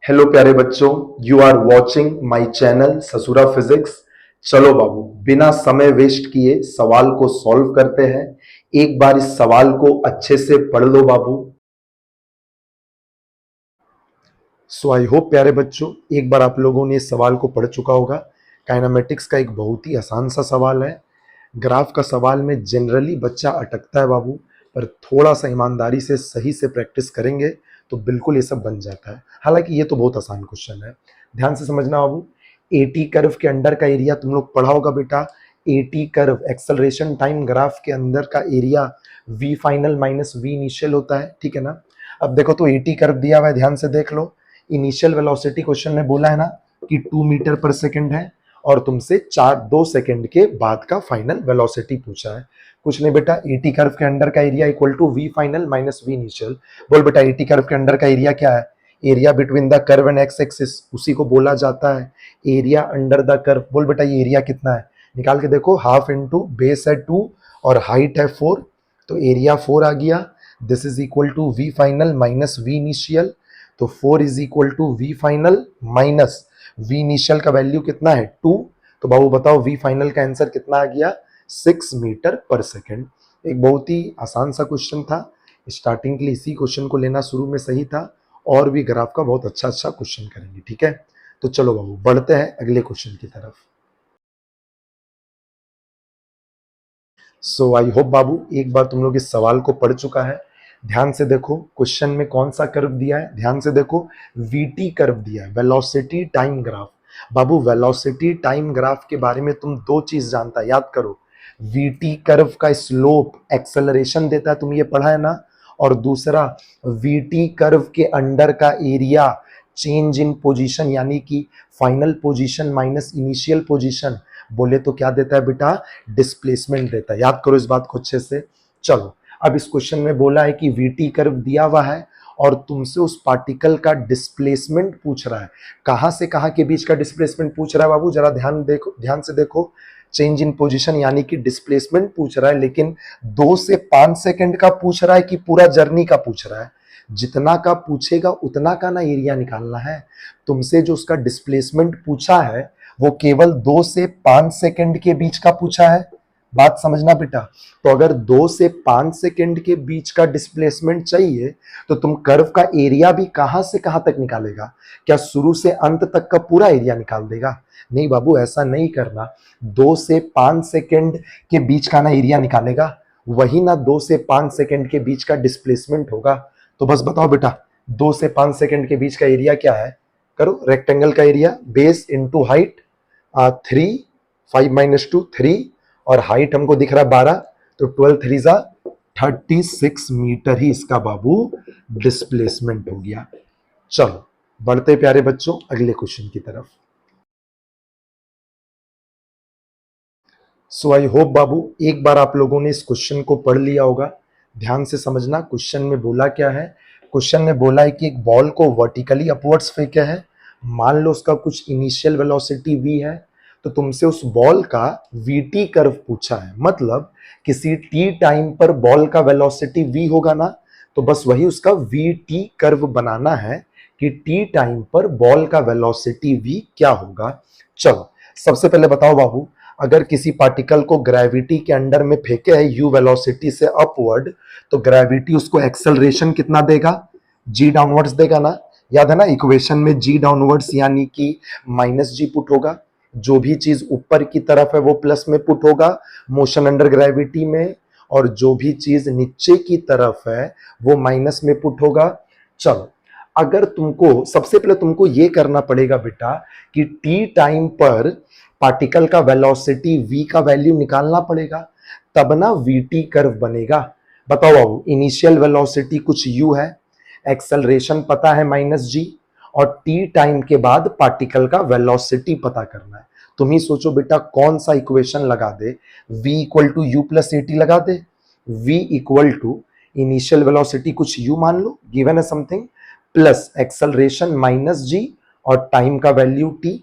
Hello प्यारे बच्चों, you are watching my channel ससुरा फिजिक्स। चलो बाबू, बिना समय वेस्ट किए सवाल को सॉल्व करते हैं। एक बार इस सवाल को अच्छे से पढ़ लो बाबू। सो आई होप प्यारे बच्चों, एक बार आप लोगों ने इस सवाल को पढ़ चुका होगा। काइनेमेटिक्स का एक बहुत ही आसान सा सवाल है। ग्राफ का सवाल में जनरली बच्चा अटकता है बाबू, पर थोड़ा सा ईमानदारी से सही से प्रैक्टिस करेंगे तो बिल्कुल ये सब बन जाता है। हालांकि ये तो बहुत आसान क्वेश्चन है, ध्यान से समझना बाबू। एटी कर्व के अंडर का एरिया तुम लोग पढ़ा होगा बेटा। AT curve acceleration time graph के अंदर का area v final minus v initial होता है, ठीक है ना। अब देखो तो एटी कर्व दिया हुआ है, ध्यान से देख लो। इनिशियल वेलोसिटी क्वेश्चन में बोला है ना कि 2 मीटर पर सेकंड है, और तुमसे 2 सेकंड के बाद का फाइनल वेलोसिटी पूछा है। कुछ नहीं बेटा, एटी कर्व के अंडर का area equal to v final minus v initial. बोल बेटा, एटी कर्व के अंडर का एरिया क्या है? Area between the curve and x axis, उसी को बोला जाता है एरिया अंडर द कर्व। बोल बेटा, ये एरिया कितना है? निकाल के देखो, हाफ इंटू बेस है 2 और हाइट है 4, तो एरिया 4 आ गया। This is equal to v final minus v initial, तो 4 is equal to v final minus v initial का वैल्यू कितना है? 2। तो बाबू बताओ वी फाइनल का आंसर कितना आ गया? 6 मीटर पर सेकेंड। एक बहुत ही आसान सा क्वेश्चन था। स्टार्टिंग के लिए इसी क्वेश्चन को लेना शुरू में सही था, और भी ग्राफ का बहुत अच्छा अच्छा क्वेश्चन करेंगे, ठीक है। तो चलो बाबू, बढ़ते हैं अगले क्वेश्चन की तरफ। सो आई होप बाबू, एक बार तुम लोग इस सवाल को पढ़ चुका है। ध्यान से देखो, क्वेश्चन में कौन सा कर्व दिया है, ध्यान से देखो। वीटी कर्व दिया है, वेलोसिटी टाइम ग्राफ। बाबू, वेलोसिटी टाइम ग्राफ के बारे में तुम दो चीज जानता है, याद करो। वीटी कर्व का स्लोप एक्सेलरेशन देता है, तुम ये पढ़ा है ना। और दूसरा, वीटी कर्व के अंडर का एरिया चेंज इन पोजीशन, यानी कि final position minus initial position, बोले तो क्या देता है बेटा? डिस्प्लेसमेंट देता है। याद करो इस बात को अच्छे से। चलो, अब इस क्वेश्चन में बोला है कि वीटी कर्व दिया हुआ है और तुमसे उस पार्टिकल का डिस्प्लेसमेंट पूछ रहा है। कहां से कहां के बीच का डिस्प्लेसमेंट पूछ रहा है बाबू? जरा ध्यान देखो, ध्यान से देखो। चेंज इन पोजीशन यानी कि डिस्प्लेसमेंट पूछ रहा है, लेकिन 2 से 5 सेकंड का पूछ रहा है कि पूरा जर्नी का पूछ रहा है? जितना का पूछेगा उतना का ना एरिया निकालना है। तुमसे जो उसका डिस्प्लेसमेंट पूछा है वो केवल 2 से 5 सेकंड के बीच का पूछा है। बात समझना बेटा। तो अगर 2 से 5 सेकंड के बीच का डिस्प्लेसमेंट चाहिए तो तुम कर्व का एरिया भी कहां से कहां तक निकालेगा? क्या शुरू से अंत तक का पूरा एरिया निकाल देगा? नहीं बाबू, ऐसा नहीं करना। 2 से 5 सेकंड के बीच का ना एरिया निकालेगा, वही ना 2 से 5 सेकंड के बीच का डिस्प्लेसमेंट होगा। तो बस बताओ बेटा, 2 से 5 सेकंड के बीच का एरिया क्या है? करो, रेक्टेंगल का area base into height 3, 5 minus 2 3, और हाइट हमको दिख रहा है 12, तो 12 3 जा 36 मीटर ही इसका बाबू डिस्प्लेसमेंट हो गया। चलो बढ़ते प्यारे बच्चों अगले क्वेश्चन की तरफ। सो आई होप बाबू, एक बार आप लोगों ने इस क्वेश्चन को पढ़ लिया होगा। ध्यान से समझना, क्वेश्चन में बोला क्या है। क्वेश्चन में बोला है कि एक बॉल को वर्टिकली अपवर्ड्स फेंका है। मान लो उसका कुछ इनिशियल वेलोसिटी v है, तो तुमसे उस बॉल का vt कर्व पूछा है। मतलब किसी t टाइम पर बॉल का वेलोसिटी v होगा ना, तो बस वही उसका vt कर्व बनाना है कि t टाइम पर बॉल का वेलोसिटी v क्या होगा। चलो सबसे पहले बताओ बाबू, अगर किसी पार्टिकल को ग्रेविटी के अंडर में फेंके है u वेलोसिटी से अपवर्ड, तो ग्रेविटी उसको एक्सेलरेशन कितना देगा? g डाउनवर्ड्स देगा ना। याद है ना, इक्वेशन में g डाउनवर्ड्स यानी कि माइनस जी पुट होगा। जो भी चीज ऊपर की तरफ है वो प्लस में पुट होगा मोशन अंडर ग्रेविटी में, और जो भी चीज नीचे की तरफ है वो माइनस में पुट होगा। चलो, अगर तुमको सबसे पहले तुमको ये करना पड़ेगा बेटा कि t टाइम पर पार्टिकल का वेलोसिटी v का वैल्यू निकालना पड़ेगा, तब ना vt कर्व बनेगा। बताओ बाबू, इनिशियल वेलोसिटी कुछ u है, एक्सेलरेशन पता है माइनस जी, और t टाइम के बाद पार्टिकल का वेलोसिटी पता करना है। तुम ही सोचो बेटा कौन सा इक्वेशन लगा दे? v equal to u plus a t लगा दे। v equal to initial velocity कुछ u मान लो, गिवन है something, plus acceleration minus g और टाइम का वैल्यू t।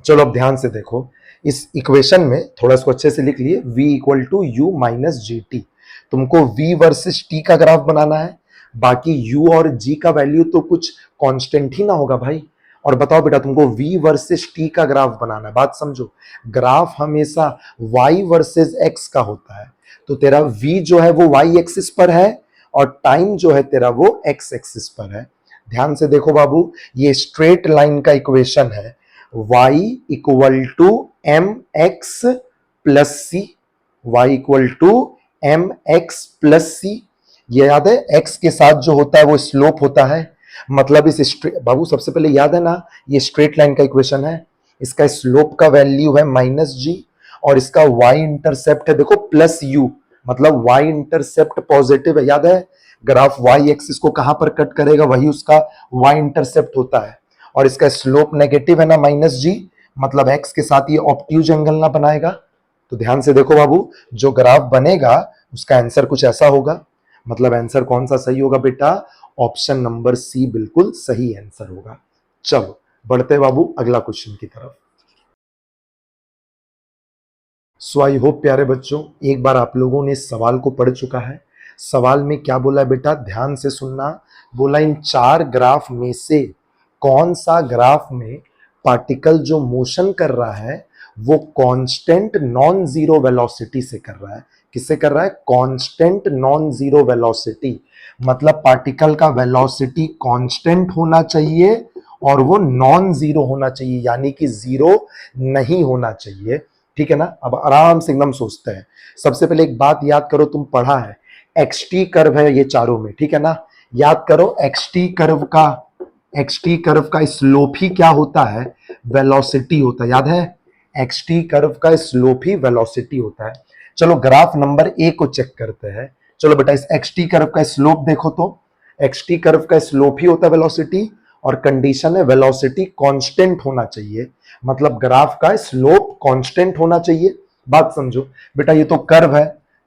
चलो अब ध्यान से देखो, इस इक्वेशन में थोड़ा इसको अच्छे से लिख लिए, v equal to u minus g t. तुमको v वर्सेस t का ग्राफ बनाना है। बाकी u और g का वैल्यू तो कुछ कांस्टेंट ही ना होगा भाई। और बताओ बेटा, तुमको v वर्सेस t का ग्राफ बनाना है, बात समझो। ग्राफ हमेशा y वर्सेस x का होता है, तो तेरा v जो है वो y एक्सिस पर है और टाइम जो है तेरा वो x एक्सिस पर है। ध्यान से देखो बाबू, ये स्ट्रेट लाइन का इक्वेशन है, y equal to m x plus c, y equal to m x plus c. ये याद है, x के साथ जो होता है वो स्लोप होता है, मतलब इस बाबू सबसे पहले याद है ना, ये स्ट्रेट लाइन का इक्वेशन है, इसका स्लोप का वैल्यू है माइनस जी और इसका y इंटरसेप्ट है देखो प्लस u, मतलब y इंटरसेप्ट पॉजिटिव है। याद है, ग्राफ y एक्सिस को कहां पर कट करेगा वही उसका y इंटरसेप्ट होता है, और इसका स्लोप नेगेटिव है ना माइनस जी, मतलब x के साथ ये ऑब्ट्यूज एंगल ना बनाएगा। तो ध्यान से देखो बाबू, जो ग्राफ बनेगा उसका आंसर कुछ ऐसा होगा, मतलब आंसर कौन सा सही होगा बेटा, ऑप्शन नंबर सी बिल्कुल सही आंसर होगा। चलो बढ़ते बाबू अगला क्वेश्चन की तरफ। सो आई होप प्यारे बच्चों, एक बार आप लोगों ने इस सवाल को पढ़ चुका है। सवाल में क्या बोला बेटा, ध्यान से सुनना। बोला इन चार ग्राफ में से कौन सा ग्राफ में पार्टिकल जो मोशन कर रहा है वो कांस्टेंट नॉन जीरो वेलोसिटी से कर रहा है। किससे कर रहा है, कांस्टेंट नॉन जीरो वेलोसिटी, मतलब पार्टिकल का वेलोसिटी कांस्टेंट होना चाहिए और वो नॉन जीरो होना चाहिए, यानी कि जीरो नहीं होना चाहिए। ठीक है ना। अब आराम से एकदम सोचते हैं। सबसे पहले एक बात याद करो, तुम पढ़ा है एक्स टी कर्व है ये चारों में, ठीक है ना। याद करो एक्स टी कर्व का स्लोप ही क्या होता है, वेलोसिटी होता है। याद है, एक्स टी कर्व का स्लोप ही वेलोसिटी होता है। चलो ग्राफ नंबर ए को चेक करते हैं। चलो बेटा, इस एक्स टी कर्व का स्लोप देखो, तो एक्स टी कर्व का स्लोप ही होता है वेलोसिटी, और कंडीशन है वेलोसिटी कांस्टेंट होना चाहिए, मतलब ग्राफ का स्लोप कांस्टेंट होना चाहिए। बात समझो बेटा, ये तो कर्व है,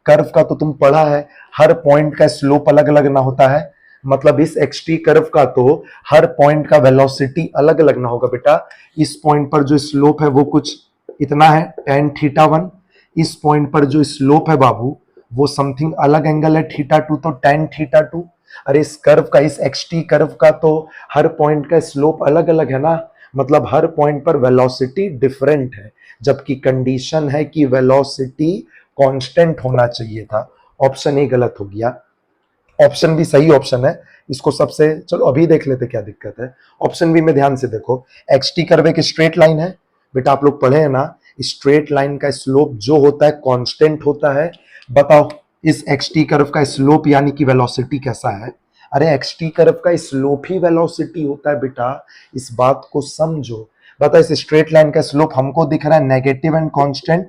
कर्व का तो तुम पढ़ा है, हर पॉइंट का स्लोप अलग अलग ना होता है, मतलब इस एक्स टी कर्व का तो हर पॉइंट का वेलोसिटी अलग अलग ना होगा बेटा। इस पॉइंट पर जो स्लोप है वो कुछ इतना है tan θ1, इस पॉइंट पर जो स्लोप है बाबू वो समथिंग अलग एंगल है θ2, तो tan θ2। अरे इस कर्व का, इस एक्स टी कर्व का तो हर पॉइंट का स्लोप अलग अलग है ना, मतलब हर पॉइंट पर वेलोसिटी डिफरेंट है, जबकि कंडीशन है कि वेलोसिटी कांस्टेंट होना चाहिए था। ऑप्शन ए गलत हो गया, ऑप्शन बी सही ऑप्शन है। इसको सबसे चलो अभी देख लेते क्या दिक्कत है। ऑप्शन बी में ध्यान से देखो, एक्स टी कर्व एक स्ट्रेट लाइन है बेटा, आप लोग पढ़े हैं ना, स्ट्रेट लाइन का स्लोप जो होता है कांस्टेंट होता है। बताओ इस एक्स टी कर्व का स्लोप यानी कि वेलोसिटी कैसा है, अरे एक्स टी कर्व का स्लोप ही वेलोसिटी होता है बेटा, इस बात को समझो। बता, इस स्ट्रेट लाइन का स्लोप हमको दिख रहा है नेगेटिव एंड कांस्टेंट,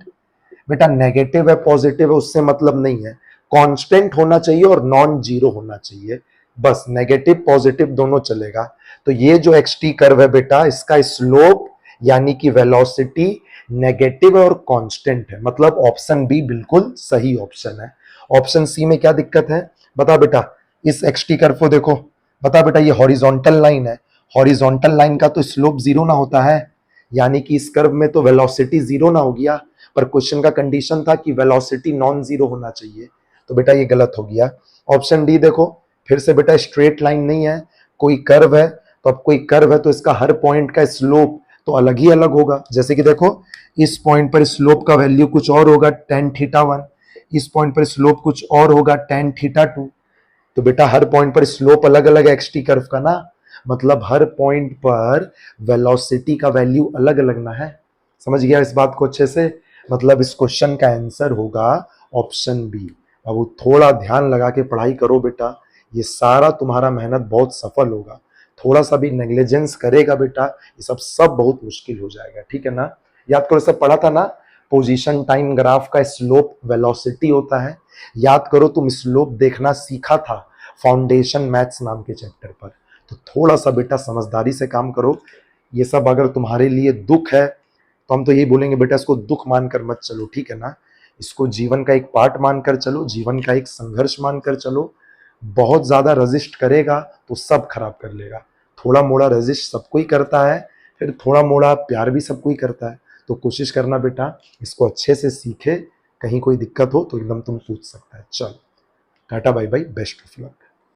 बेटा नेगेटिव है पॉजिटिव है उससे मतलब नहीं है, कांस्टेंट होना चाहिए और नॉन जीरो होना चाहिए, बस नेगेटिव पॉजिटिव दोनों चलेगा। तो ये जो एक्स टी कर्व है बेटा, इसका स्लोप यानी कि वेलोसिटी नेगेटिव और कांस्टेंट है, मतलब ऑप्शन बी बिल्कुल सही ऑप्शन है। ऑप्शन सी में क्या दिक्कत है, बता बेटा। इस एक्स टी कर्व को देखो, बता बेटा, ये हॉरिजॉन्टल लाइन है, हॉरिजॉन्टल लाइन का तो स्लोप जीरो ना होता है, यानी कि इस कर्व में तो वेलोसिटी जीरो ना हो गया, पर क्वेश्चन का कंडीशन था कि वेलोसिटी नॉन जीरो होना चाहिए, तो बेटा ये गलत हो गया। ऑप्शन डी देखो, फिर से बेटा स्ट्रेट लाइन नहीं है, कोई कर्व है, तो अब कोई कर्व है तो इसका हर पॉइंट का स्लोप तो अलग ही अलग होगा। जैसे कि देखो, इस पॉइंट पर स्लोप का वैल्यू कुछ और होगा tan θ1, इस पॉइंट पर स्लोप कुछ और होगा tan θ2, तो बेटा हर पॉइंट पर स्लोप अलग अलग है एक्स टी कर्व का ना, मतलब हर पॉइंट पर वेलोसिटी का वैल्यू अलग अलग ना है। समझ गया इस बात को अच्छे से, मतलब इस क्वेश्चन का आंसर होगा ऑप्शन बी। अब वो थोड़ा ध्यान लगा के पढ़ाई करो बेटा, ये सारा तुम्हारा मेहनत बहुत सफल होगा। थोड़ा सा भी नेग्लिजेंस करेगा बेटा, ये सब बहुत मुश्किल हो जाएगा, ठीक है ना। याद करो, सब पढ़ा था ना, पोजीशन टाइम ग्राफ का स्लोप वेलोसिटी होता है। याद करो, तुम स्लोप देखना सीखा था फाउंडेशन मैथ्स नाम के चैप्टर पर, तो थोड़ा सा बेटा समझदारी से काम करो। ये सब अगर तुम्हारे लिए दुख है तो हम तो यही बोलेंगे बेटा, इसको दुख मानकर मत चलो, ठीक है ना। इसको जीवन का एक पार्ट मानकर चलो, जीवन का एक संघर्ष मानकर चलो। बहुत ज्यादा रजिस्ट करेगा तो सब खराब कर लेगा, थोड़ा मोड़ा रजिस्ट सब कोई करता है, फिर थोड़ा मोड़ा प्यार भी सब कोई करता है। तो कोशिश करना बेटा, इसको अच्छे से सीखे, कहीं कोई दिक्कत हो तो एकदम तुम पूछ सकता है। चल tata bye bye, best of luck.